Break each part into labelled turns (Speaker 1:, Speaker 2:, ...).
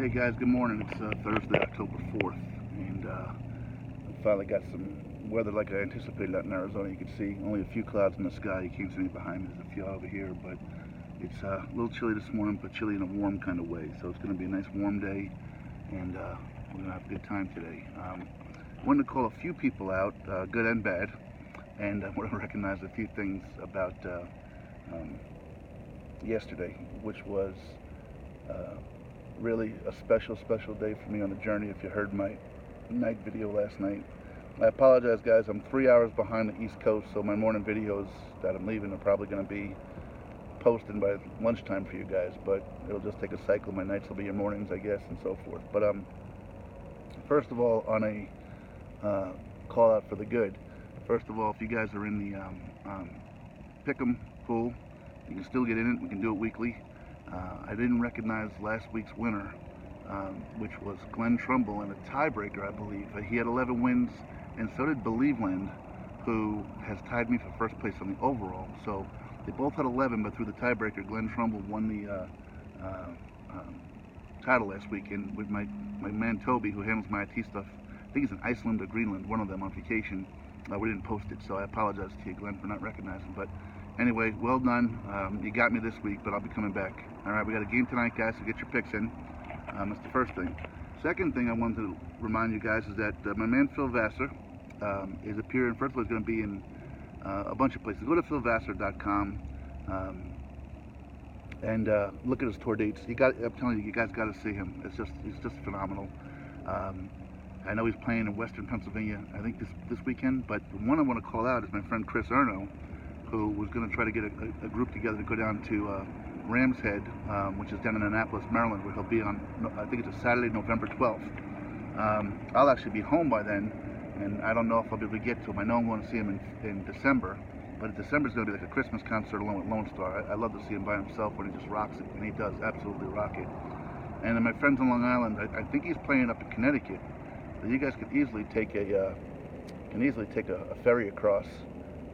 Speaker 1: Hey guys, good morning. It's Thursday, October 4th, and I finally got some weather like I anticipated out in Arizona. You can see only a few clouds in the sky. You can't see me behind me. There's a few over here, but it's a little chilly this morning, but chilly in a warm kind of way. So it's going to be a nice warm day, and we're going to have a good time today. I wanted to call a few people out, good and bad, and I want to recognize a few things about yesterday, which was really a special day for me on the journey. If you heard my night video last night, I apologize guys, I'm 3 hours behind the East Coast, so my morning videos that I'm leaving are probably going to be posted by lunchtime for you guys, but it'll just take a cycle. My nights will be your mornings, I guess, and so forth. But first of all, on a call out for the good, first of all, if you guys are in the pick'em pool, you can still get in it. We can do it weekly. I didn't recognize last week's winner, which was Glenn Trumbull in a tiebreaker, I believe. He had 11 wins, and so did Believeland, who has tied me for first place on the overall. So they both had 11, but through the tiebreaker, Glenn Trumbull won the title last week. And with my man Toby, who handles my IT stuff, I think he's in Iceland or Greenland, one of them, on vacation. We didn't post it, so I apologize to you, Glenn, for not recognizing. But anyway, well done. You got me this week, but I'll be coming back. All right, we got a game tonight, guys, so get your picks in. That's the first thing. Second thing I wanted to remind you guys is that my man Phil Vassar is appearing. First of all, he's going to be in a bunch of places. Go to philvassar.com and look at his tour dates. I'm telling you, you guys got to see him. He's just phenomenal. I know he's playing in Western Pennsylvania, I think this weekend. But the one I want to call out is my friend Chris Erno, who was going to try to get a group together to go down to Ram's Head, which is down in Annapolis, Maryland, where he'll be on, I think it's a Saturday, November 12th. I'll actually be home by then, and I don't know if I'll be able to get to him. I know I'm going to see him in December, but December's going to be like a Christmas concert along with Lone Star. I love to see him by himself when he just rocks it, and he does absolutely rock it. And then my friends on Long Island, I think he's playing up in Connecticut. So you guys could easily take a ferry across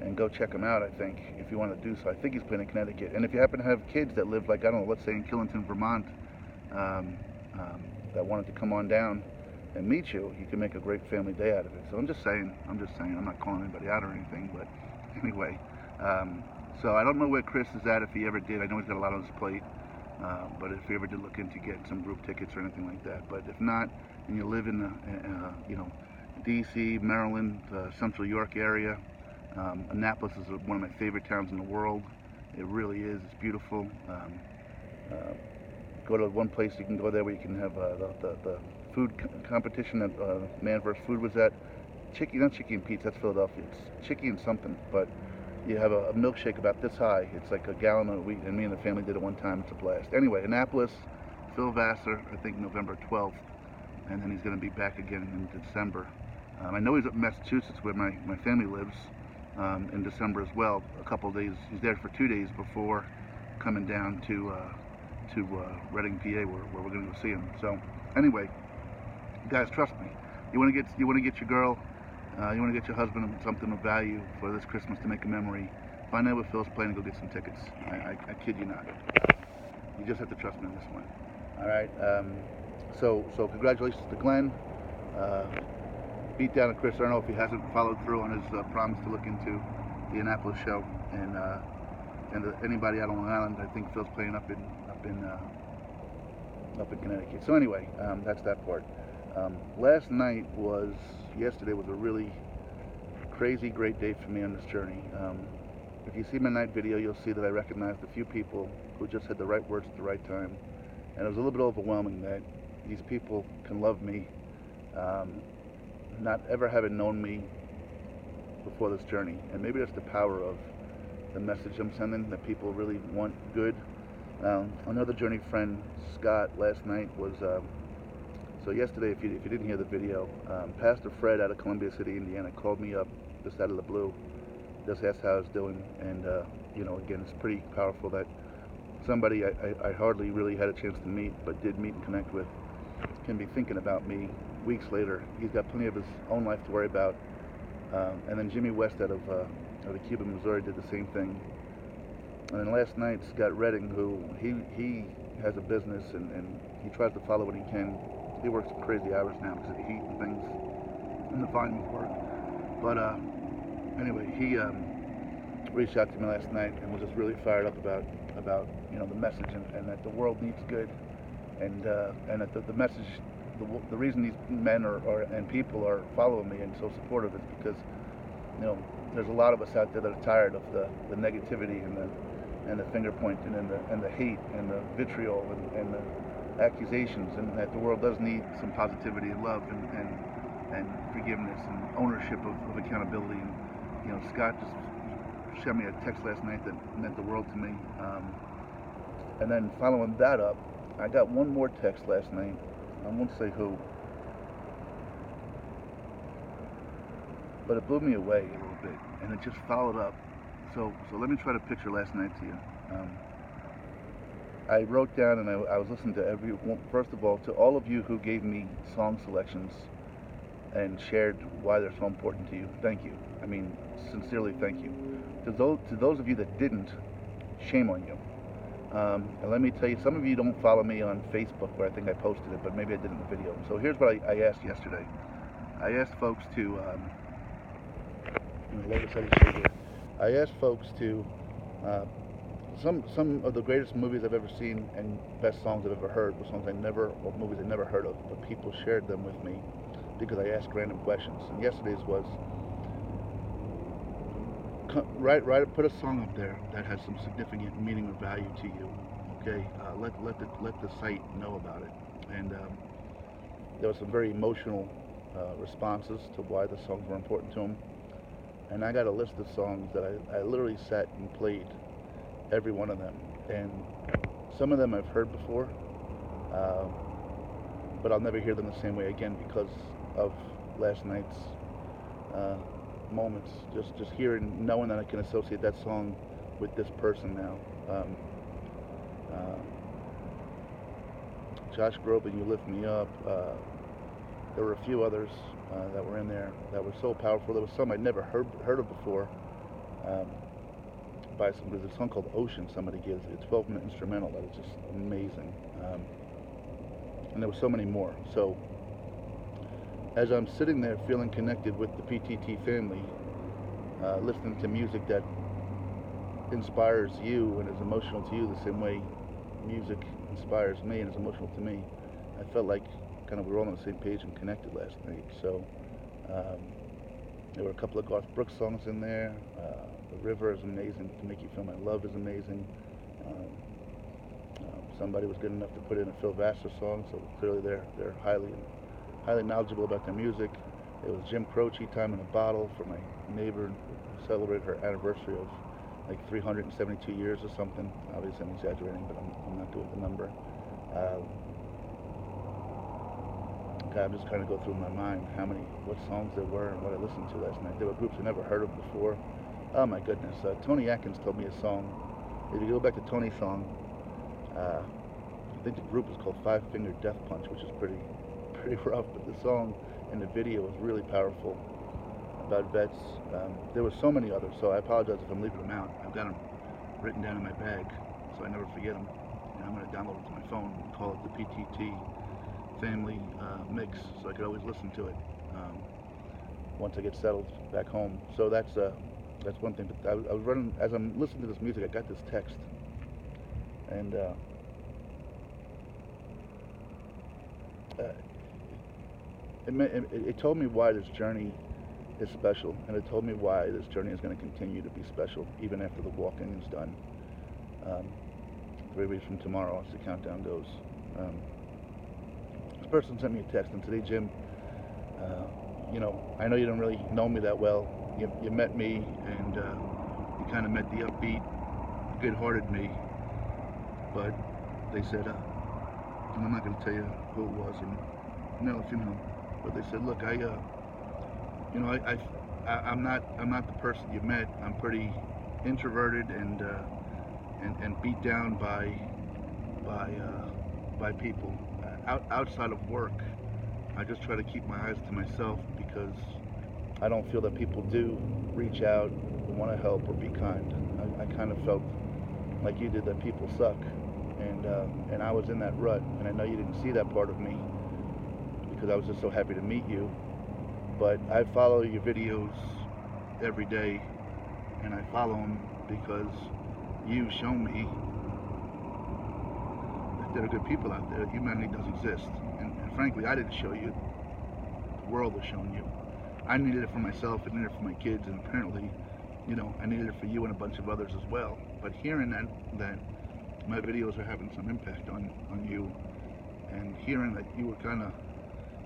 Speaker 1: and go check him out, I think, if you want to do so. I think he's playing in Connecticut. And if you happen to have kids that live, like, I don't know, let's say in Killington, Vermont, that wanted to come on down and meet you, you can make a great family day out of it. So I'm just saying, I'm not calling anybody out or anything, but anyway. So I don't know where Chris is at, if he ever did. I know he's got a lot on his plate, but if he ever did look into getting some group tickets or anything like that. But if not, and you live in the, D.C., Maryland, Central York area, Annapolis is one of my favorite towns in the world. It really is. It's beautiful. Go to one place, you can go there where you can have the food competition that Man vs. Food was at. Not Chicky and Pete's, that's Philadelphia. It's Chicky and something, but you have a milkshake about this high. It's like a gallon of wheat, and me and the family did it one time. It's a blast. Anyway, Annapolis, Phil Vassar, I think November 12th, and then he's going to be back again in December. I know he's up in Massachusetts where my family lives. In December as well. A couple of days. He's there for 2 days before coming down to Reading, PA, where we're going to go see him. So anyway, guys, trust me. You want to get your girl, you want to get your husband something of value for this Christmas to make a memory. Find out where Phil's playing and go get some tickets. I kid you not. You just have to trust me on this one. All right. So congratulations to Glenn. Beat down to Chris Erno if he hasn't followed through on his promise to look into the Annapolis show, and anybody out on Long Island. I think Phil's playing up in Connecticut. So anyway, that's that part. Yesterday was a really crazy, great day for me on this journey. If you see my night video, you'll see that I recognized a few people who just had the right words at the right time, and it was a little bit overwhelming that these people can love me. Not ever having known me before this journey, and maybe that's the power of the message I'm sending, that people really want good. Another journey friend, Scott, last night was so yesterday, if you didn't hear the video, Pastor Fred out of Columbia City, Indiana, called me up just out of the blue, just asked how I was doing, and again, it's pretty powerful that somebody I hardly really had a chance to meet, but did meet and connect with, can be thinking about me weeks later. He's got plenty of his own life to worry about. And then Jimmy West out of Cuba, Missouri, did the same thing. And then last night, Scott Redding, who he has a business, and he tries to follow what he can. He works crazy hours now because of the heat and things and the volume of work. But anyway, he reached out to me last night and was just really fired up about the message, and that the world needs good, and that the message, the reason these men and people are following me and so supportive is because there's a lot of us out there that are tired of the negativity and the finger pointing and the hate and the vitriol and the accusations, and that the world does need some positivity and love and forgiveness and ownership of accountability. And Scott just sent me a text last night that meant the world to me. And then following that up, I got one more text last night. I won't say who, but it blew me away a little bit, and it just followed up. So let me try to picture last night to you. I wrote down, and I was listening to everyone. First of all, to all of you who gave me song selections and shared why they're so important to you, thank you. I mean, sincerely, thank you. To those of you that didn't, shame on you. And let me tell you, some of you don't follow me on Facebook, where I think I posted it, but maybe I did in the video. So here's what I asked yesterday. I asked folks to, I asked folks to, some of the greatest movies I've ever seen and best songs I've ever heard were songs or movies I never heard of, but people shared them with me because I asked random questions. And yesterday's was, put a song up there that has some significant meaning or value to you. Okay, let the site know about it. And there were some very emotional responses to why the songs were important to them. And I got a list of songs that I literally sat and played every one of them. And some of them I've heard before, but I'll never hear them the same way again because of last night's moments. Just hearing, knowing that I can associate that song with this person now. Josh Groban, You Lift Me Up. There were a few others that were in there that were so powerful. There was some I'd never heard of before. There's a song called Ocean somebody gives. It's a 12-minute instrumental that is just amazing. And there were so many more. So as I'm sitting there feeling connected with the PTT family, listening to music that inspires you and is emotional to you the same way music inspires me and is emotional to me, I felt like kind of we were all on the same page and connected last night. So there were a couple of Garth Brooks songs in there. The River is amazing. To Make You Feel My Love is amazing. Somebody was good enough to put in a Phil Vassar song, so clearly they're highly knowledgeable about their music. It was Jim Croce, Time in a Bottle, for my neighbor who celebrated her anniversary of like 372 years or something. Obviously I'm exaggerating, but I'm not good with the number. I'm just trying to go through my mind what songs there were and what I listened to last night. There were groups I never heard of before. Oh my goodness. Tony Atkins told me a song. If you go back to Tony's song, I think the group is called Five Finger Death Punch, which is pretty rough, but the song and the video was really powerful about vets. There were so many others, so I apologize if I'm leaving them out. I've got them written down in my bag, so I never forget them. And I'm going to download it to my phone and call it the PTT family mix, so I could always listen to it once I get settled back home. So that's one thing. But I was running, as I'm listening to this music, I got this text, and it told me why this journey is special, and it told me why this journey is going to continue to be special even after the walking is done. 3 weeks from tomorrow, as the countdown goes. This person sent me a text, and today, Jim, I know you don't really know me that well. You met me, and you kind of met the upbeat, good-hearted me. But they said, and I'm not going to tell you who it was, and no, if you know. But they said, look, I'm not the person you met. I'm pretty introverted and beat down by people. Outside of work, I just try to keep my eyes to myself because I don't feel that people do reach out, want to help, or be kind. I kind of felt like you did, that people suck, and I was in that rut, and I know you didn't see that part of me because I was just so happy to meet you. But I follow your videos every day, and I follow them because you've shown me that there are good people out there. Humanity does exist, and frankly, I didn't show you. The world has shown you. I needed it for myself, I needed it for my kids, and apparently, I needed it for you and a bunch of others as well. But hearing that my videos are having some impact on you, and hearing that you were kind of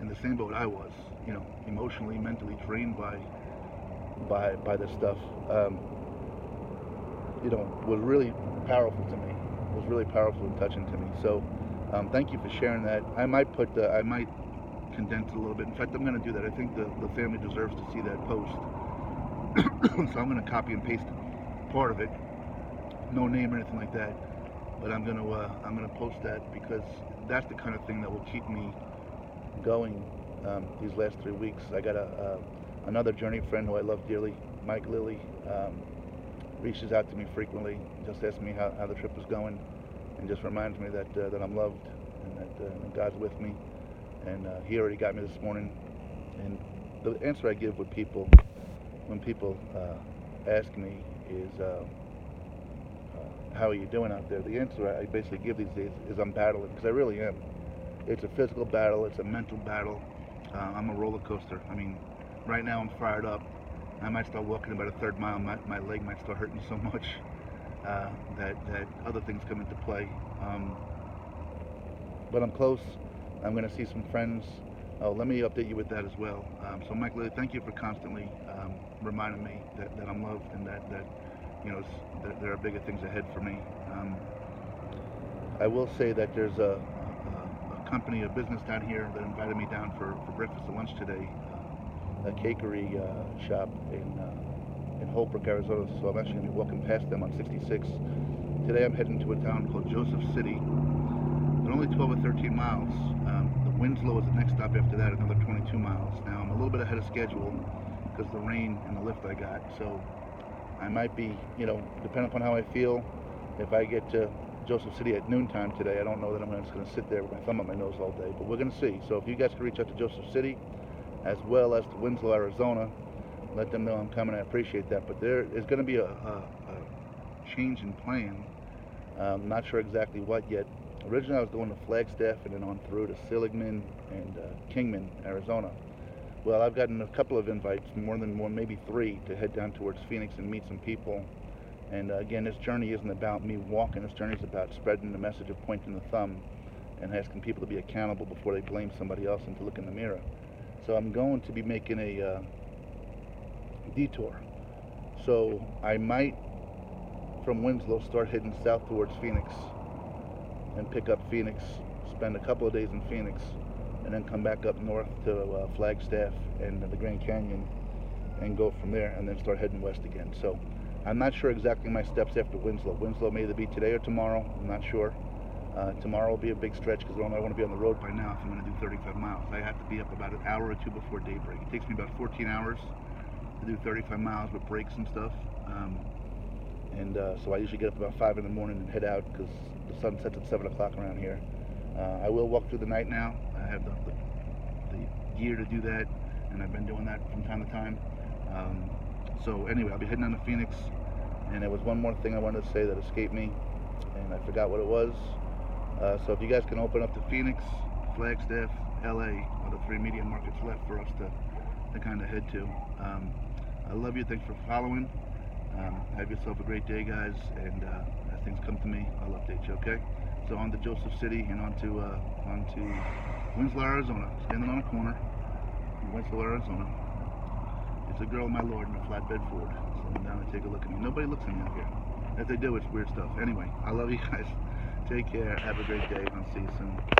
Speaker 1: in the same boat I was, emotionally, mentally drained by this stuff, was really powerful to me. It was really powerful and touching to me. So, thank you for sharing that. I might condense it a little bit. In fact, I'm going to do that. I think the family deserves to see that post. So I'm going to copy and paste part of it. No name or anything like that. But I'm going to post that because that's the kind of thing that will keep me going these last 3 weeks. I got another journey friend who I love dearly, Mike Lilly, reaches out to me frequently, just asks me how the trip is going, and just reminds me that I'm loved and that God's with me. And he already got me this morning. And the answer I give when people ask me is, how are you doing out there? The answer I basically give these days is I'm battling, because I really am. It's a physical battle, it's a mental battle. I'm a roller coaster. I mean, right now I'm fired up. I might start walking about a third mile, my leg might start hurting so much that other things come into play. But I'm close. I'm going to see some friends. Oh, let me update you with that as well. So Mike Lilly, thank you for constantly reminding me that I'm loved and that there are bigger things ahead for me. I will say that there's a company, a business down here that invited me down for breakfast and lunch today, a cakery shop in Holbrook, Arizona. So I'm actually going to be walking past them on 66. Today I'm heading to a town called Joseph City. They're only 12 or 13 miles. The Winslow is the next stop after that, another 22 miles. Now I'm a little bit ahead of schedule because of the rain and the lift I got. So I might be, depending upon how I feel, if I get to Joseph City at noontime today, I don't know that I'm just going to sit there with my thumb up my nose all day, but we're going to see. So if you guys can reach out to Joseph City as well as to Winslow, Arizona, let them know I'm coming. I appreciate that. But there is going to be a change in plan. Not sure exactly what yet. Originally I was going to Flagstaff and then on through to Seligman and Kingman, Arizona. Well, I've gotten a couple of invites, more than one, maybe 3, to head down towards Phoenix and meet some people. And again, this journey isn't about me walking. This journey is about spreading the message of pointing the thumb and asking people to be accountable before they blame somebody else and to look in the mirror. So I'm going to be making a detour. So I might, from Winslow, start heading south towards Phoenix and pick up Phoenix, spend a couple of days in Phoenix, and then come back up north to Flagstaff and the Grand Canyon and go from there, and then start heading west again. So I'm not sure exactly my steps after Winslow. Winslow may either be today or tomorrow. I'm not sure. Tomorrow will be a big stretch because I want to be on the road by now if I'm going to do 35 miles. I have to be up about an hour or 2 before daybreak. It takes me about 14 hours to do 35 miles with breaks and stuff. So I usually get up about 5 in the morning and head out because the sun sets at 7 o'clock around here. I will walk through the night now. I have the gear to do that, and I've been doing that from time to time. So anyway, I'll be heading down to Phoenix, and there was one more thing I wanted to say that escaped me, and I forgot what it was. So if you guys can open up to Phoenix, Flagstaff, LA are the 3 media markets left for us to kind of head to. I love you. Thanks for following. Have yourself a great day, guys, and as things come to me, I'll update you, okay? So on to Joseph City and on to Winslow, Arizona. Standing on a corner in Winslow, Arizona. It's a girl, my lord, in a flatbed Ford. Sitting down and take a look at me. Nobody looks at me out here. If they do, it's weird stuff. Anyway, I love you guys. Take care. Have a great day. I'll see you soon.